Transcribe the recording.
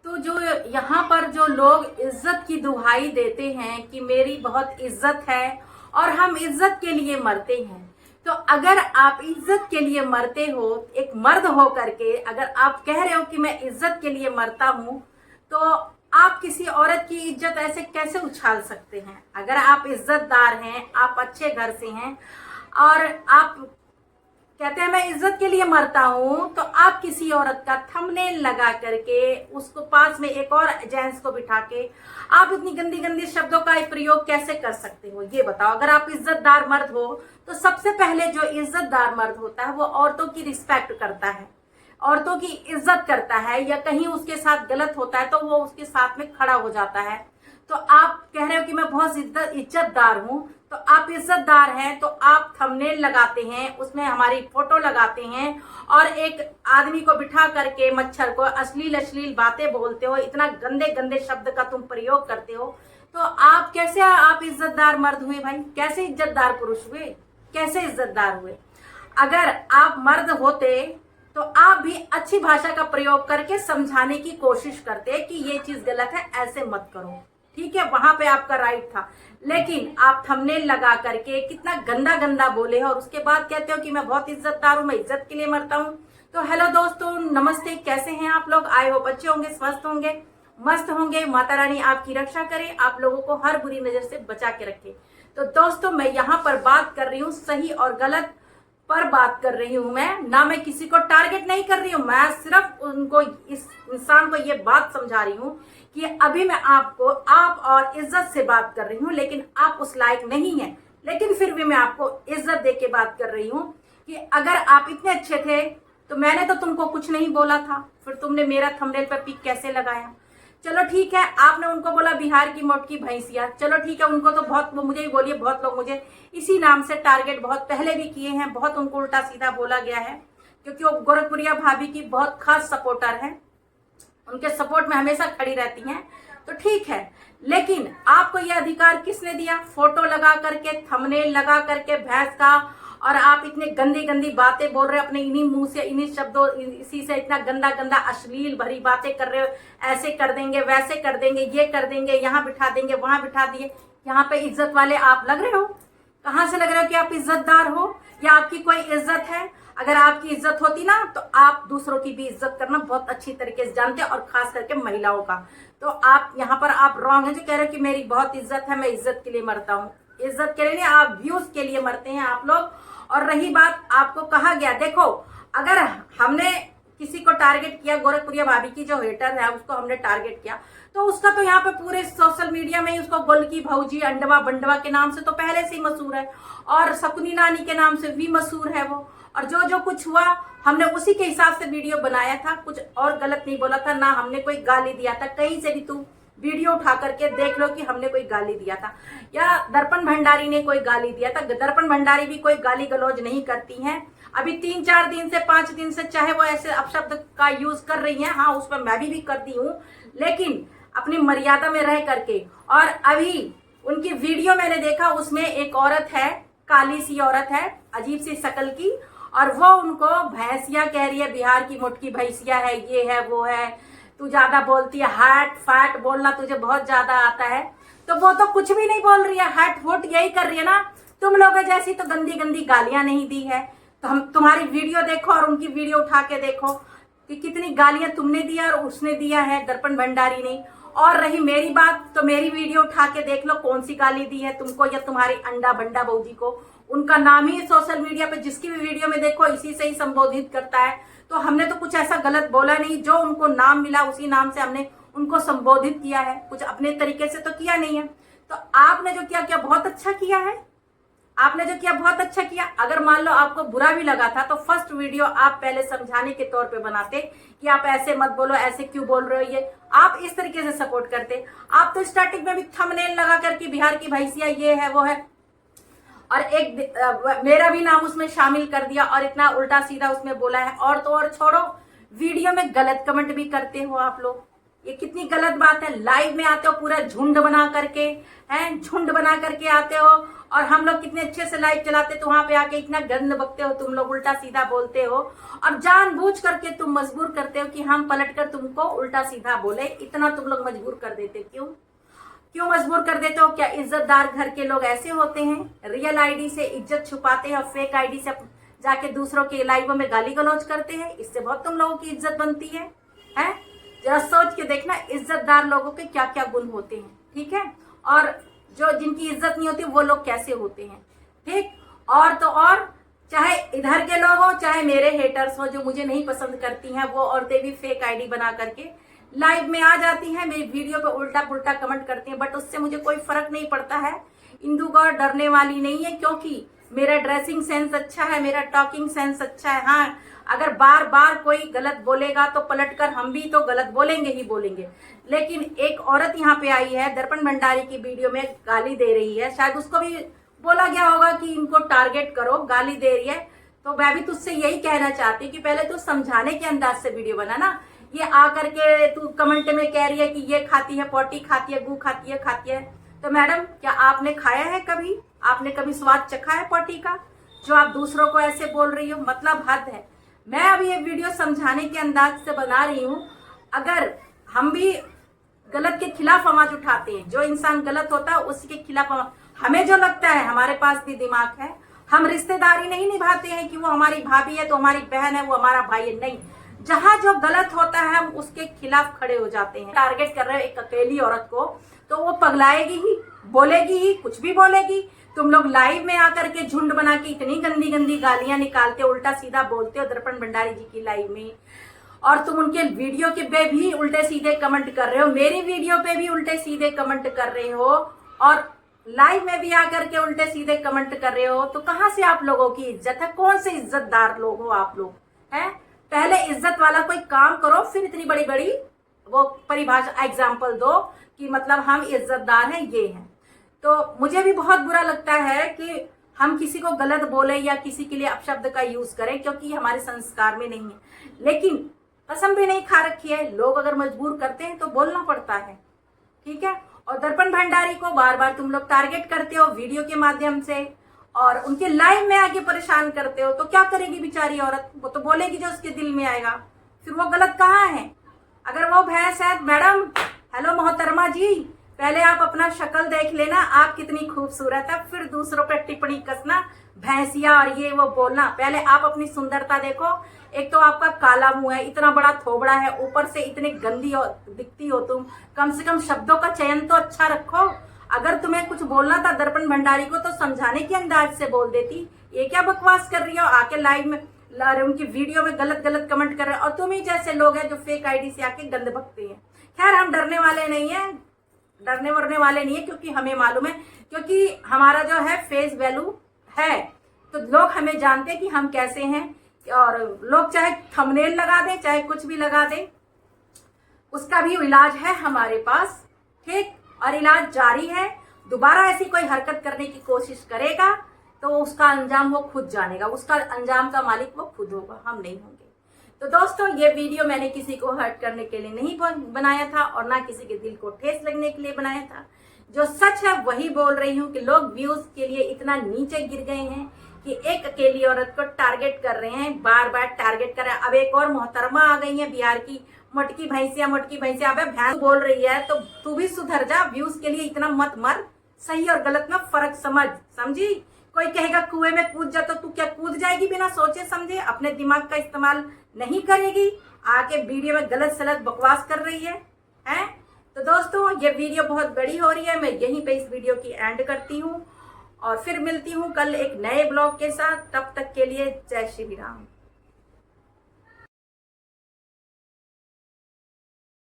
तो जो यहाँ पर जो लोग इज्जत की दुहाई देते हैं कि मेरी बहुत इज्जत है और हम इज्जत के लिए मरते हैं, तो अगर आप इज्जत के लिए मरते हो, एक मर्द हो करके अगर आप कह रहे हो कि मैं इज्जत के लिए मरता हूं, तो आप किसी औरत की इज्जत ऐसे कैसे उछाल सकते हैं? अगर आप इज्जतदार हैं, आप अच्छे घर से हैं और आप कहते हैं मैं इज्जत के लिए मरता हूं, तो आप किसी औरत का थंबनेल लगा करके उसको पास में एक और जेंट्स को बिठा के आप इतनी गंदी गंदी शब्दों का प्रयोग कैसे कर सकते हो? ये बताओ। अगर आप इज्जतदार मर्द हो तो सबसे पहले जो इज्जतदार मर्द होता है वो औरतों की रिस्पेक्ट करता है, औरतों की इज्जत करता है, या कहीं उसके साथ गलत होता है तो वो उसके साथ में खड़ा हो जाता है। तो आप कह रहे हो कि मैं बहुत इज्जतदार हूं, तो आप इज्जतदार हैं तो आप थंबनेल लगाते हैं, उसमें हमारी फोटो लगाते हैं और एक आदमी को बिठा करके मच्छर को अश्लील अश्लील बातें बोलते हो, इतना गंदे गंदे शब्द का तुम प्रयोग करते हो। तो आप कैसे आप इज्जतदार मर्द हुए भाई? कैसे इज्जतदार पुरुष हुए? कैसे इज्जतदार हुए? अगर आप मर्द होते तो आप भी अच्छी भाषा का प्रयोग करके समझाने की कोशिश करते कि ये चीज गलत है, ऐसे मत करो। ठीक है, वहां पे आपका राइट था, लेकिन आप थंबनेल लगा करके कितना गंदा गंदा बोले हो और उसके बाद कहते हो कि मैं बहुत इज्जतदार हूं, मैं इज्जत के लिए मरता हूं। तो हेलो दोस्तों, नमस्ते, कैसे हैं आप लोग? आई होप अच्छे होंगे, स्वस्थ होंगे, मस्त होंगे। माता रानी आपकी रक्षा करे, आप लोगों को हर बुरी नजर से बचा के रखे। तो दोस्तों, मैं यहाँ पर बात कर रही हूँ सही और गलत पर बात कर रही हूं। मैं किसी को टारगेट नहीं कर रही हूं, मैं सिर्फ उनको, इस इंसान को ये बात समझा रही हूं कि अभी मैं आपको आप और इज्जत से बात कर रही हूं, लेकिन आप उस लायक नहीं हैं। लेकिन फिर भी मैं आपको इज्जत दे के बात कर रही हूं कि अगर आप इतने अच्छे थे तो मैंने तो तुमको कुछ नहीं बोला था, फिर तुमने मेरा थंबनेल पे पिक कैसे लगाया? चलो ठीक है, आपने उनको बोला बिहार की मोटकी भैंसिया, चलो ठीक है, उनको तो बहुत, मुझे ही बोलिए, बहुत लोग मुझे इसी नाम से टारगेट बहुत पहले भी किए हैं, बहुत उनको उल्टा सीधा बोला गया है, क्योंकि वो गोरखपुरिया भाभी की बहुत खास सपोर्टर है, उनके सपोर्ट में हमेशा खड़ी रहती हैं। तो ठीक है, लेकिन आपको यह अधिकार किसने दिया? फोटो लगा करके, थंबनेल लगा करके भैंस का, और आप इतने गंदी गंदी बातें बोल रहे हो अपने इन्हीं मुंह से, इन्हीं शब्दों, इसी से इतना गंदा गंदा अश्लील भरी बातें कर रहे हो। ऐसे कर देंगे, वैसे कर देंगे, ये कर देंगे, यहाँ बिठा देंगे, वहां बिठा दिए। यहाँ पे इज्जत वाले आप लग रहे हो? कहाँ से लग रहे हो कि आप इज्जतदार हो या आपकी कोई इज्जत है? अगर आपकी इज्जत होती ना तो आप दूसरों की भी इज्जत करना बहुत अच्छी तरीके से जानते हैं, और खास करके महिलाओं का। तो आप यहाँ पर आप रॉन्ग है जो कह रहे हो कि मेरी बहुत इज्जत है, मैं इज्जत के लिए मरता हूँ। इज्जत के लिए नहीं, आप व्यूज के लिए मरते हैं आप लोग। और रही बात, आपको कहा गया, देखो, अगर हमने किसी को टारगेट किया, गोरखपुरिया भाभी की जो हेटर है उसको हमने टारगेट किया, तो उसका तो यहाँ पे पूरे सोशल मीडिया में ही उसको गोलकी भौजी, अंडवा बंडवा के नाम से तो पहले से ही मशहूर है, और शकुनी नानी के नाम से भी मशहूर है वो। और जो जो कुछ हुआ हमने उसी के हिसाब से वीडियो बनाया था, कुछ और गलत नहीं बोला था, ना हमने कोई गाली दिया था। कहीं से भी तू वीडियो उठा करके देख लो कि हमने कोई गाली दिया था या दर्पण भंडारी ने कोई गाली दिया था। दर्पण भंडारी भी कोई गाली गलौज नहीं करती हैं। अभी 3-4 दिन से, 5 दिन से, चाहे वो ऐसे अपशब्द का यूज कर रही हैं, हाँ, उस पर मैं भी करती हूँ, लेकिन अपनी मर्यादा में रह करके। और अभी उनकी वीडियो मैंने देखा, उसमें एक औरत है, काली सी औरत है, अजीब सी शक्ल की, और वो उनको भैंसिया कह रही है, बिहार की मोटकी भैंसिया है, ये है, वो है, तू ज्यादा बोलती है, हैट फैट बोलना तुझे बहुत ज्यादा आता है। तो वो तो कुछ भी नहीं बोल रही है, हैट फुट यही कर रही है ना। तुम लोगों जैसी तो गंदी गंदी गालियां नहीं दी है। तो हम तुम्हारी वीडियो देखो और उनकी वीडियो उठा के देखो कि कितनी गालियां तुमने दिया और उसने दिया है, दर्पण भंडारी ने। और रही मेरी बात, तो मेरी वीडियो उठा के देख लो कौन सी गाली दी है तुमको या तुम्हारी अंडा बंडा बहूजी को। उनका नाम ही सोशल मीडिया पे जिसकी भी वीडियो में देखो इसी से ही संबोधित करता है। तो हमने तो कुछ ऐसा गलत बोला नहीं, जो उनको नाम मिला उसी नाम से हमने उनको संबोधित किया है, कुछ अपने तरीके से तो किया नहीं है। तो आपने जो किया बहुत अच्छा किया है, आपने जो किया बहुत अच्छा किया। अगर मान लो आपको बुरा भी लगा था तो फर्स्ट वीडियो आप पहले समझाने के तौर पे बनाते कि आप ऐसे मत बोलो, ऐसे क्यों बोल रहे हो, ये आप इस तरीके से सपोर्ट करते। आप तो स्टार्टिंग में भी थंबनेल लगा करके बिहार की भैंसिया ये है वो है, और एक मेरा भी नाम उसमें शामिल कर दिया और इतना उल्टा सीधा उसमें बोला है। और तो और छोड़ो, वीडियो में गलत कमेंट भी करते हो आप लोग। ये कितनी गलत बात है। लाइव में आते हो पूरा झुंड बना करके, हैं, झुंड बना करके आते हो, और हम लोग कितने अच्छे से लाइव चलाते तो वहां पे आके इतना गंद बकते हो तुम लोग, उल्टा सीधा बोलते हो, और जानबूझ करके तुम मजबूर करते हो कि हम पलटकर तुमको उल्टा सीधा बोले। इतना तुम लोग मजबूर कर देते, क्यों मजबूर कर देते हो? क्या इज्जतदार घर के लोग ऐसे होते हैं? रियल आईडी से इज्जत छुपाते हैं और फेक आईडी से जाके दूसरों के लाइवों में गाली गलौज करते हैं। इससे बहुत तुम लोगों की इज्जत बनती है। जरा सोच के देखना इज्जतदार लोगों के क्या क्या गुण होते हैं, ठीक है, और जो जिनकी इज्जत नहीं होती वो लोग कैसे होते हैं, ठीक। और तो और चाहे इधर के लोग हो चाहे मेरे हेटर्स हो जो मुझे नहीं पसंद करती हैं, वो औरतें भी फेक आईडी बना करके लाइव में आ जाती हैं, मेरी वीडियो पे उल्टा पुल्टा कमेंट करती हैं, बट उससे मुझे कोई फर्क नहीं पड़ता है। इंदु गौर डरने वाली नहीं है, क्योंकि मेरा ड्रेसिंग सेंस अच्छा है, मेरा टॉकिंग सेंस अच्छा है। हाँ, अगर बार बार कोई गलत बोलेगा तो पलटकर हम भी तो गलत बोलेंगे ही बोलेंगे। लेकिन एक औरत यहाँ पे आई है, दर्पण भंडारी की वीडियो में गाली दे रही है, शायद उसको भी बोला गया होगा कि इनको टारगेट करो, गाली दे रही है, तो मैं भी तुझसे यही कहना चाहती हूँ कि पहले तू समझाने के अंदाज से वीडियो बना ना। ये आकर के तू कमेंट में कह रही है कि ये खाती है, पोटी खाती है, गू खाती है, तो मैडम क्या आपने खाया है कभी? आपने कभी स्वाद चखा है पोटी का, जो आप दूसरों को ऐसे बोल रही हो? मतलब हद है। मैं अभी ये वीडियो समझाने के अंदाज से बना रही हूँ। अगर हम भी गलत के खिलाफ आवाज उठाते हैं, जो इंसान गलत होता है उसके खिलाफ हमें जो लगता है, हमारे पास भी दिमाग है, हम रिश्तेदारी नहीं निभाते हैं कि वो हमारी भाभी है तो हमारी बहन है, वो हमारा भाई है, नहीं। जहां जो गलत होता है हम उसके खिलाफ खड़े हो जाते हैं। टारगेट कर रहे हो एक अकेली औरत को, तो वो पगलाएगी ही, बोलेगी ही, कुछ भी बोलेगी। तुम लोग लाइव में आकर के झुंड बना के इतनी गंदी गंदी गालियां निकालते हो, उल्टा सीधा बोलते हो दर्पण भंडारी जी की लाइव में, और तुम उनके वीडियो के पे भी उल्टे सीधे कमेंट कर रहे हो, मेरी वीडियो पे भी उल्टे सीधे कमेंट कर रहे हो, और लाइव में भी आकर के उल्टे सीधे कमेंट कर रहे हो। तो कहां से आप लोगों की इज्जत है? कौन से इज्जतदार लोग हो आप लोग? हैं, पहले इज्जत वाला कोई काम करो, फिर इतनी बड़ी बड़ी वो परिभाषा एग्जाम्पल दो कि मतलब हम इज्जतदार हैं, ये हैं। तो मुझे भी बहुत बुरा लगता है कि हम किसी को गलत बोले या किसी के लिए अपशब्द का यूज करें, क्योंकि हमारे संस्कार में नहीं है। लेकिन कसम भी नहीं खा रखी है, लोग अगर मजबूर करते हैं तो बोलना पड़ता है, ठीक है। और दर्पण भंडारी को बार बार तुम लोग टारगेट करते हो वीडियो के माध्यम से, और उनके लाइव में आके परेशान करते हो, तो क्या करेगी बेचारी औरत? वो तो बोलेगी जो उसके दिल में आएगा। फिर वो गलत कहाँ है? अगर वो भैंस है, मैडम, हेलो मोहतरमा जी, पहले आप अपना शक्ल देख लेना, आप कितनी खूबसूरत है, फिर दूसरों पर टिप्पणी कसना, भैंसिया और ये वो बोलना। पहले आप अपनी सुंदरता देखो। एक तो आपका काला मुंह है, इतना बड़ा थोबड़ा है, ऊपर से इतने गंदी दिखती हो तुम। कम से कम शब्दों का चयन तो अच्छा रखो। अगर तुम्हें कुछ बोलना था दर्पण भंडारी को तो समझाने के अंदाज से बोल देती। ये क्या बकवास कर रही हो? आके लाइव में उनकी वीडियो में गलत गलत कमेंट कर रहे हो, और तुम ही जैसे लोग हैं जो फेक आईडी से आके गंद बकते हैं। खैर, हम डरने वाले नहीं है, डरने वरने वाले नहीं है, क्योंकि हमें मालूम है, क्योंकि हमारा जो है फेस वैल्यू है, तो लोग हमें जानते हैं कि हम कैसे हैं। और लोग चाहे थंबनेल लगा दें, चाहे कुछ भी लगा दें, उसका भी इलाज है हमारे पास, ठीक। और इलाज जारी है। दोबारा ऐसी कोई हरकत करने की कोशिश करेगा तो उसका अंजाम वो खुद जानेगा, उसका अंजाम का मालिक वो खुद होगा, हम नहीं होंगे। तो दोस्तों, ये वीडियो मैंने किसी को हर्ट करने के लिए नहीं बनाया था, और ना किसी के दिल को ठेस लगने के लिए बनाया था। जो सच है वही बोल रही हूँ कि लोग व्यूज के लिए इतना नीचे गिर गए हैं कि एक अकेली औरत को टारगेट कर रहे हैं, बार बार टारगेट कर रहे हैं। अब एक और मोहतरमा आ गई है बिहार की, मोटकी भैंसिया, अबे भैंस बोल रही है तो तू भी सुधर जा। व्यूज के लिए इतना मत मर, सही और गलत में फर्क समझी। कोई कहेगा कुएं में कूद जा, तो तू क्या कूद जाएगी बिना सोचे समझे? अपने दिमाग का इस्तेमाल नहीं करेगी, आके वीडियो में गलत सलत बकवास कर रही है, हैं? तो दोस्तों, ये वीडियो बहुत बड़ी हो रही है, मैं यहीं पे इस वीडियो की एंड करती हूँ, और फिर मिलती हूँ कल एक नए ब्लॉग के साथ। तब तक के लिए जय श्री राम।